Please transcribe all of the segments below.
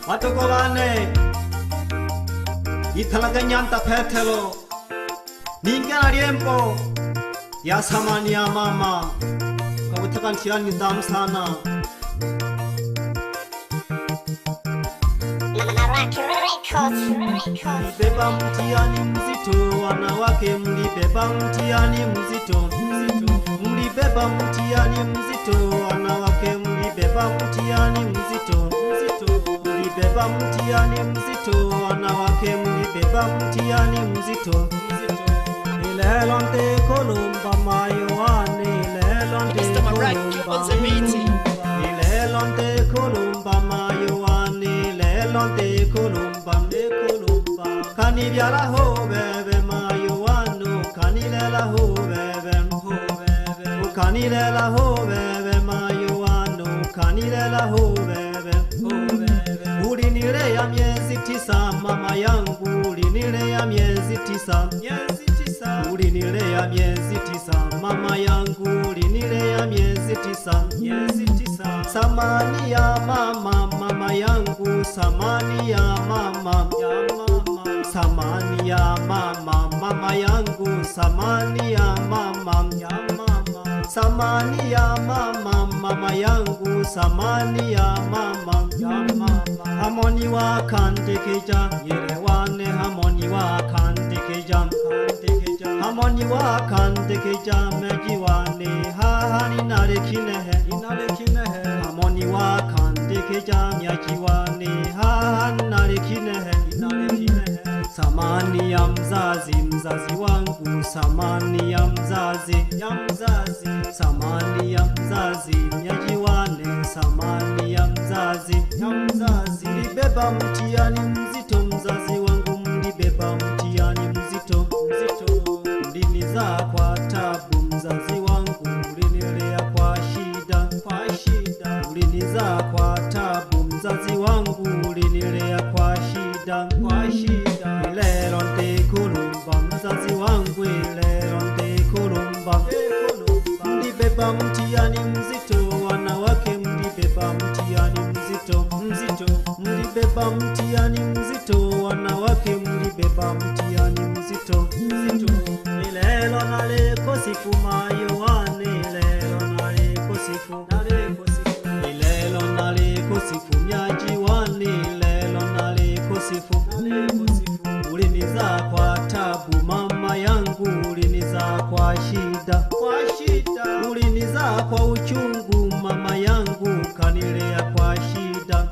Watoko bane italaganyanta petelo ningana riempo ya samani ya mama kabutakan tiani damsana Mlibeba mtihani mzito wanawake, mlibeba mtihani mzito. Mlibeba mtihani mzito wanawake, mlibeba mtihani mzito. Mlibeba mtihani mzito wanawake, mlibeba mtihani mzito. Ilelonde kolomba mayoane, ilelonde kolomba, ilelonde kolomba mayoane, ilelonde kolomba nekolomba. Kanibyala ho bebe mayoano, kanilela ho bebe ho bebe, kanilela ho bebe mayoano, kanilela ho bebe ho bebe. Ulinile ya miezi 9 mama yangu, ulinile ya miezi 9 ulinilea miezi 9 mama yangu, ulinilea miezi 9 samani ya mama mama yangu, samani ya mama samani ya mama mama yangu, samani ya mama samani ya mama mama yangu, samani ya mama Hamoni wa kandekeja yerewane, hamoni wa kandekeja Hamoni wa kandekeja mejiwane, hahani narekinehe Hamoni wa kandekeja myajiwane, hahani narekinehe Samani ya mzazi mzazi wangu, samani ya mzazi samani ya mzazi myajiwane, samani ya mzazi Mlibeba mtihani mzito mzazi wangu, mlibeba mtihani mzito Mliniza kwa tabu mzazi wangu, mlinilea kwa shida Mliniza kwa tabu mzazi wangu, mlinilea kwa shida Ilelo ndekulumba mzazi wangu, ilelo ndekulumba Mlibeba mtihani mzito wanawake, mlibeba mtihani mzito Mlibeba mtihani mzito wanawake, mlibeba mtihani mzito Ilelo naleko siku mayoane, ilelo naleko siku Ilelo naleko siku myajiwane, ilelo naleko siku Uliniza kwa tabu mama yangu, uliniza kwa shida Uliniza kwa uchungu mama yangu, kanilea kwa shida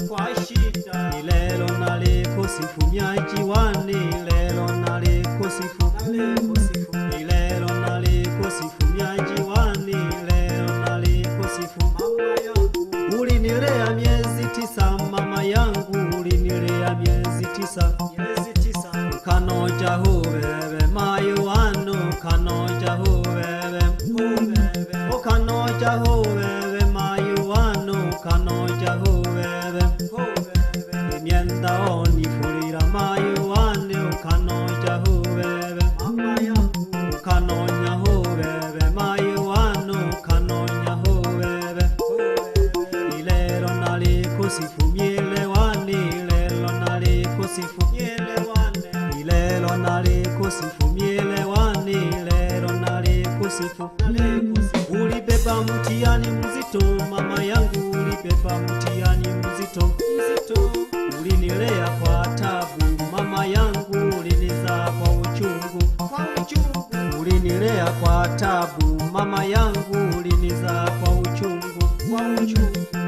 Ilelo naleko siku myajiwane, ilelo naleko siku Ilelo naleko siku myajiwane, ilelo naleko siku Ulinilea miezi 9 mama yangu, ulinilea miezi 9 Kanoja ho bebe mayoano, kanoja ho bebe O kanoja ho bebe mayoano, kanoja ho bebe Imienda oni fulira mayoane, o kanoja ho bebe O kanonya ho bebe mayoano, kanonya ho bebe Ilero naliko sifu mielewane, ilero naliko sifu Ilero naliko sifu mielewane, ilero naliko sifu Ulibeba mtihani mzito mama yangu, ulibeba mtihani mzito Ulinilea kwa tabu mama yangu, uliniza kwa uchungu Ulinilea kwa tabu mama yangu, uliniza kwa uchungu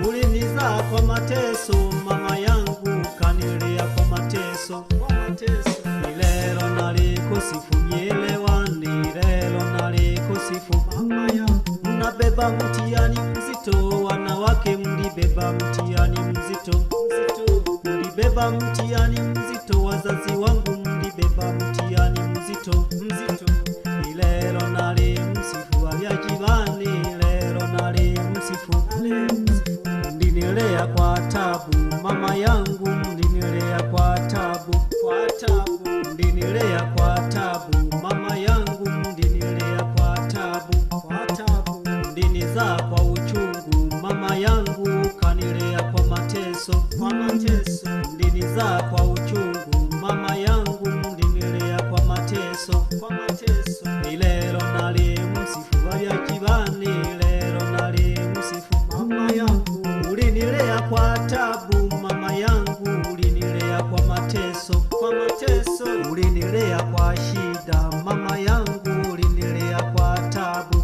Uliniza kwa mateso mama yangu, kanilea kwa mateso Ilero naliko sifu mielewane, ilero naliko sifu Mnabeba mtihani mzito wanawake, mlibeba mtihani mzito Mlibeba mtihani mzito wazazi wangu, mlibeba mtihani mzito Ilero nali msifu abyajibane, ilero nali msifu Mlinilea kwa tabu mama yangu, mlinilea kwa tabu Mlinilea kwa tabu mama yangu, mlinilea kwa tabu Mliniza kwa uchungu mama yangu, kanilea kwa mateso ulinizaa kwa uchungu, mama yangu ulinilea kwa mateso, lero nali msifu Wabyakibani, lero nali msifu mama yangu ulinilea kwa tabu, mama yangu ulinilea kwa mateso, ulinilea kwa shida, mama yangu ulinilea kwa tabu,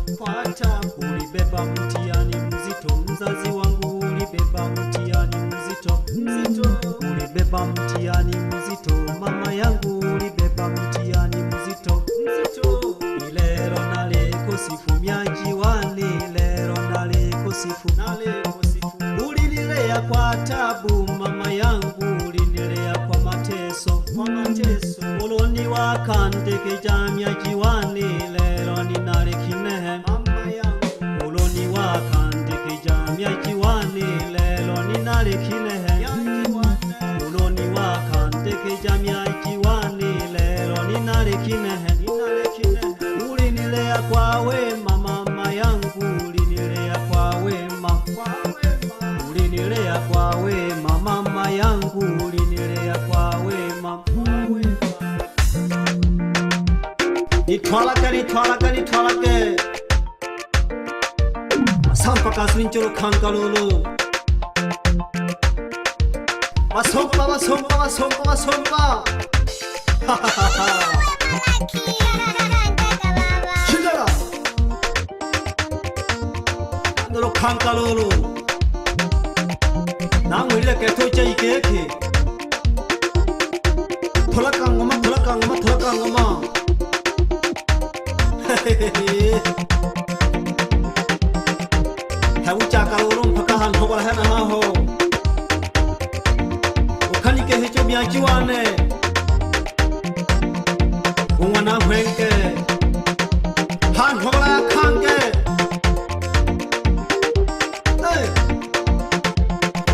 ulibeba mtihani mzito, mzazi wangu ulibeba mtihani mzito, ulibeba mtihani mzito, mama yangu ulibeba mtihani mzito, lero nalikusifu Myajiwani, lero nalikusifu, ulinilea kwa tabu, mama yangu ulinilea kwa mateso, uloni wakandekeja Myajiwani, lero ninalekinehe mama yangu, uloni wakandekeja Myajiwani, lero ninalekinehe uloni wakandekeja Myajiwani, lero ninalekinehe ulinilea kwa wema, mama yangu ulinilea kwa wema, ulinilea kwa wema, mama yangu ulinilea kwa wema. Nitwalake Sampa kasrincholo kankalolo Wasompa Shindara Andolo kankalolo Nangwile ketocha ikeke Tolakangoma Habuchakalolo mpaka ntobala hana haho Ukanike hecho Myajiwane Umwana hwenke ntobala yakange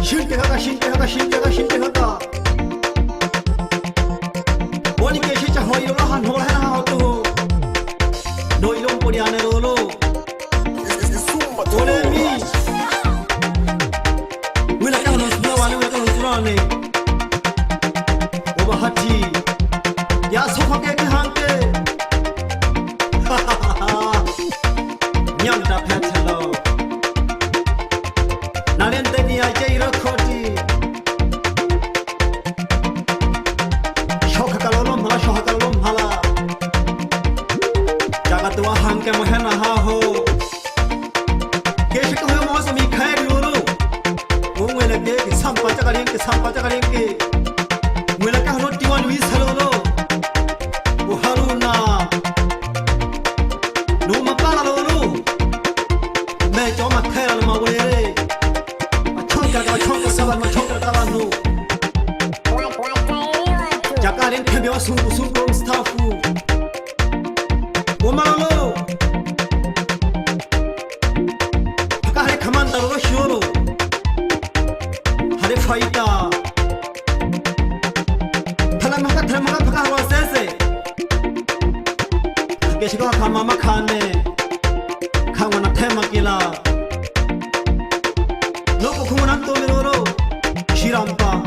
Shinte haka Bonike shecha hoyolo ntobala hana haho tu No ilong podiane lolo Olemi Wila kano sunawani Obahati Ya sofa keke hanke Nyamda petelo Nalende ni ajaira koti Shoka kalolom hala Jagadwa hanke mohena haho Keshika hoyo mozo mikaeli lulu Umwele geki sampa chakalinke Mwele kahano diwani wisalolo Uharuna Numa pala lulu Mejo makela luma wele Machonga sabanu Jakalinke mewa sungu mstafu Umalolo Hare kamanda lolo sholo Hare faida Talamaka paka hawa sese Keshika kama makane Kangwa na tema kila Loko kumuna ntome lolo Shirampa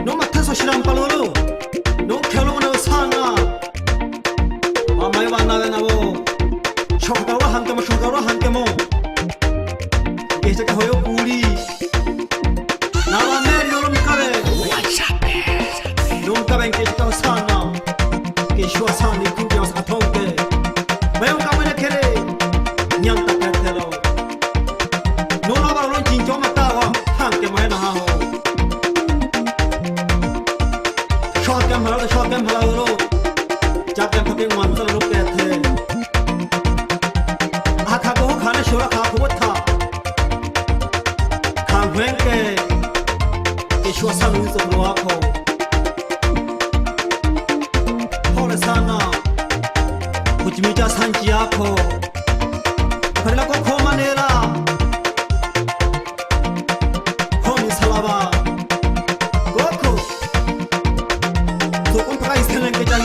No mateso shirampa lolo No kelo na usana Mama yoba nawe nabo Shokawa hankemo Keshika hoyo kuri Nawa meri lolo mikabe Nuncabe keshika usana Keshua sani kumbia usatonke Mayonga mwene kere Nyanta petelo Nuno balon chincho matawa Hanke mwena haho Shokem hala lolo Chakem pake mwansala lukete Akago khane shura kakubota Kangwenke Keshua sani uzo wako Pole sana Kuchimita sanji yako Karila kwa komanera Komi salaba Goku Tukun paka iselenkeja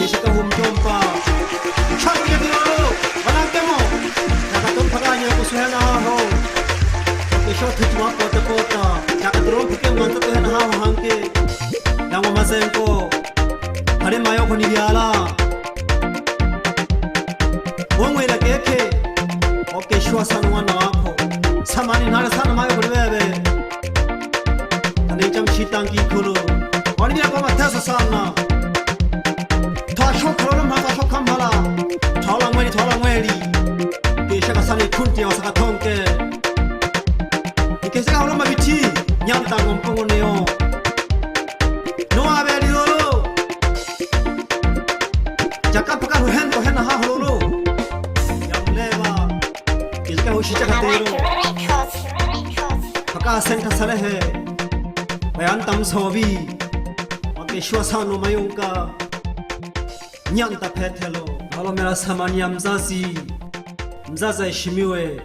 Yeshika humjompa Changu ya dinalo Wanakemo Nakatum paka nyo kusuhena ho Kesho tutuwa kota Chakatron yeke okeshwa sana mwana wako samani nala sana mayo kulibebe anichamshitangi kulu wanibia kwa mateso sana twashokolo mhatashokha mhala thola mweli keshaka sana ikunti ya wasakatonke ikeshaka huloma biti nyantango mpungu neo noa beli lolo jakapaka ruhendo hena haholo yamleva keshaka hushika katero paka senta salehe bayantam sobi wakeshwa sana mayunga nyanta petelo alomela samani ya mzazi aheshimiwe.